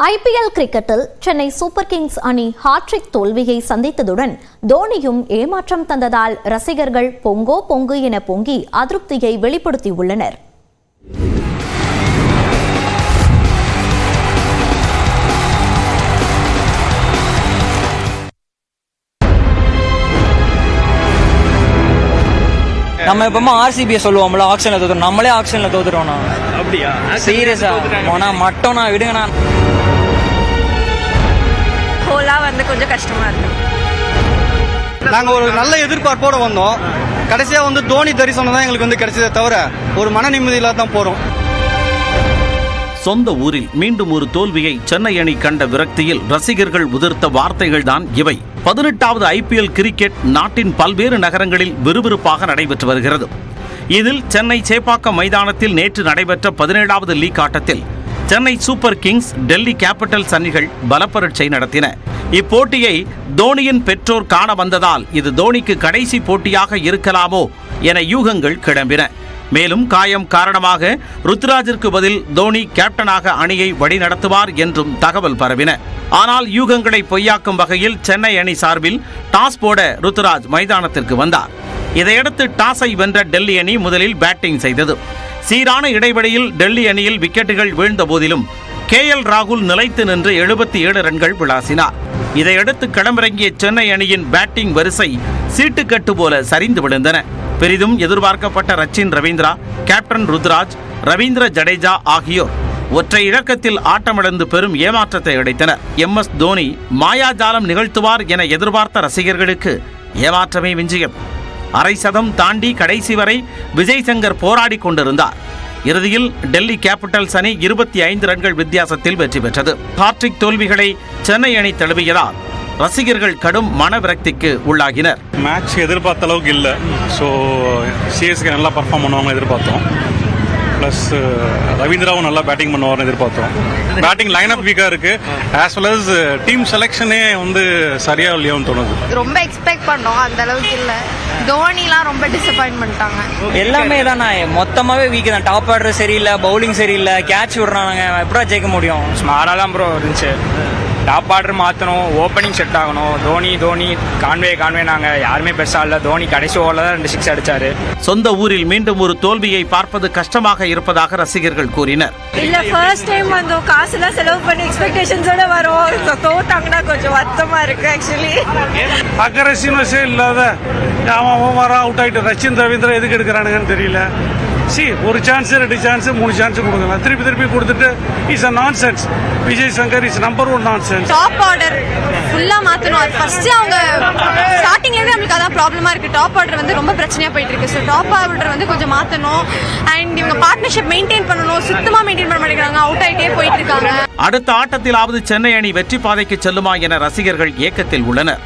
IPL கிரிக்கெட்டில் Chennai super Kings அணி hat trick தோல்வியை சந்தித்ததுடன் தோனியும் ஏமாற்றம் தந்ததால் ரசிகர்கள் பொங்கோ பொங்கு என பொங்கி அதிருப்தியை வெளிப்படுத்தியுள்ளனர். நம்ம எப்பவுமே ஆர்சிபியை சொல்லுவோம்ல, ஆக்ஷன்ல தோத்துறோம். நம்மளே ஆக்ஷன்ல தோத்துறோம். அப்படியா? சீரியஸா மட்டும் நான் விடுங்கண்ணா. ஹோலா கொஞ்சம் கஷ்டமா இருக்கு. நாங்க ஒரு நல்ல எதிர்பார்ப்போட வந்தோம். கடைசியா தோனி தரிசனம் தான் எங்களுக்கு கிடைச்சதே தவிர ஒரு மன நிம்மதியில தான் போறோம். சொந்த ஊரில் மீண்டும் ஒரு தோல்வியை சென்னை அணி கண்ட விரக்தியில் ரசிகர்கள் உதிர்த்த வார்த்தைகள் தான் இவை. 18வது IPL கிரிக்கெட் நாட்டின் பல்வேறு நகரங்களில் விறுவிறுப்பாக நடைபெற்று வருகிறது. இதில் சென்னை சேப்பாக்கம் மைதானத்தில் நேற்று நடைபெற்ற 17வது லீக் ஆட்டத்தில் Chennai super Kings, Delhi Capitals அணிகள் பலப்பரட்சை நடத்தின. இப்போட்டியை தோனியின் பெற்றோர் காண வந்ததால் இது தோனிக்கு கடைசி போட்டியாக இருக்கலாமோ என யூகங்கள் கிளம்பின. மேலும் காயம் காரணமாக ருத்ராஜிற்கு பதில் தோனி கேப்டனாக அணியை வழிநடத்துவார் என்றும் தகவல் பரவின. ஆனால் யூகங்களை பொய்யாக்கும் வகையில் சென்னை அணி சார்பில் டாஸ் போட ருத்ராஜ் மைதானத்திற்கு வந்தார். இதையடுத்து டாஸை வென்ற டெல்லி அணி முதலில் பேட்டிங் செய்தது. சீரான இடைவெளியில் டெல்லி அணியில் விக்கெட்டுகள் வீழ்ந்த போதிலும் KL ராகுல் நிலைத்து நின்று 77 ரன்கள் விளாசினார். இதையடுத்து களமிறங்கிய சென்னை அணியின் பேட்டிங் வரிசை சீட்டுக்கட்டு போல சரிந்து விழுந்தன. பெரிதும் எதிர்பார்க்கப்பட்ட ரச்சின் ரவீந்திரா, கேப்டன் ருத்ராஜ், ரவீந்திர ஜடேஜா ஆகியோர் ஒற்றை இலக்கத்தில் ஆட்டமிழந்து பெரும் ஏமாற்றத்தை அடைத்தனர். MS தோனி மாயாஜாலம் நிகழ்த்துவார் என எதிர்பார்த்த ரசிகர்களுக்கு ஏமாற்றமே விஞ்சியது. அரை சதம் தாண்டி கடைசி வரை விஜய் சங்கர் போராடி கொண்டிருந்தார். இறுதியில் டெல்லி கேபிட்டல்ஸ் அணி 25 ரன்கள் வித்தியாசத்தில் வெற்றி பெற்றது. ஹாட்ரிக் தோல்விகளை சென்னை அணி தழுவியதால் ரசிகர்கள் கடும் மனவிரக்திக்கு உள்ளாகினர். மேட்ச் எதிர்பார்த்த அளவுக்கு இல்லை. ஸோ CSK நல்லா பர்ஃபார்ம் பண்ணுவாங்க எதிர்பார்த்தோம். ப்ளஸ் ரவீந்திராவும் நல்லா பேட்டிங் பண்ணுவார்னு எதிர்பார்த்தோம். பேட்டிங் லைனப் வீக்காக இருக்கு. ஆஸ் வெல் அஸ் டீம் செலெக்ஷனே சரியா இல்லையோன்னு தோணுது. ரொம்ப எக்ஸ்பெக்ட் பண்ணோம், அந்த அளவுக்கு இல்லை. தோனிலாம் ரொம்ப டிசப்பாயின்ட் பண்ணிட்டாங்க. எல்லாமே தான் மொத்தமாவே வீக் தான். டாப் ஆர்டர் சரியில்லை, பவுலிங் சரியில்லை, கேட்ச் விடுறாங்க. எப்படா ஜெயிக்க முடியும்? ஸ்மாராக தான் ப்ரோ இருந்துச்சு. டாப் ஆர்டர் மாற்றணும், ஓப்பனிங் செட் ஆகணும். தோனி கான்வே நாங்கள் யாருமே பெருசாக இல்லை. தோனி கடைசி ஓவரில் தான் 2 6 அடிச்சாரு. சொந்த ஊரில் மீண்டும் ஒரு தோல்வியை பார்ப்பது கஷ்டமாக இருப்பதாக ரசிகர்கள் கூறினர். இல்ல, ஃபர்ஸ்ட் டைம் காசுலாம் செலவு பண்ணி எக்ஸ்பெக்டேஷன்ஸோட வரும். தோத்தாங்கன்னா கொஞ்சம் வருத்தமா இருக்கு. ஆக்சுவலி அக்ரெசிவ்னஸே இல்லாத அவன் ஓவரா அவுட் ஆகிட்டு ரச்சின் ரவீந்திரா எதுக்கு எடுக்கிறானுங்கன்னு தெரியல. ஒரு சான்ஸ், 2 சான்ஸ், 3 சான்ஸ் கொடுக்கலாம். திருப்பி கொடுத்துட்டு is a nonsense. Vijay Shankar is number 1 nonsense. Top order ஃபுல்லா மாத்தணும். ஃபர்ஸ்ட் அவங்க ஸ்டார்டிங்லேயே நமக்கு அதான் ப்ராப்ளமா இருக்கு. டாப் ஆர்டர் ரொம்ப பிரச்சனையா போயிட்டு இருக்கு. ஸோ டாப் ஆர்டர் கொஞ்சம் மாத்தணும். அண்ட் இவங்க பார்ட்னர்ஷிப் மெயின்டைன் பண்ணணும். சுத்தமா மெயின்டைன் பண்ண மாட்டேங்கிறாங்க. அவுட் ஆகிட்டே போயிட்டு இருக்காங்க. அடுத்த ஆட்டத்திலாவது சென்னை அணி வெற்றி பாதைக்கு செல்லுமா என ரசிகர்கள் ஏக்கத்தில் உள்ளனர்.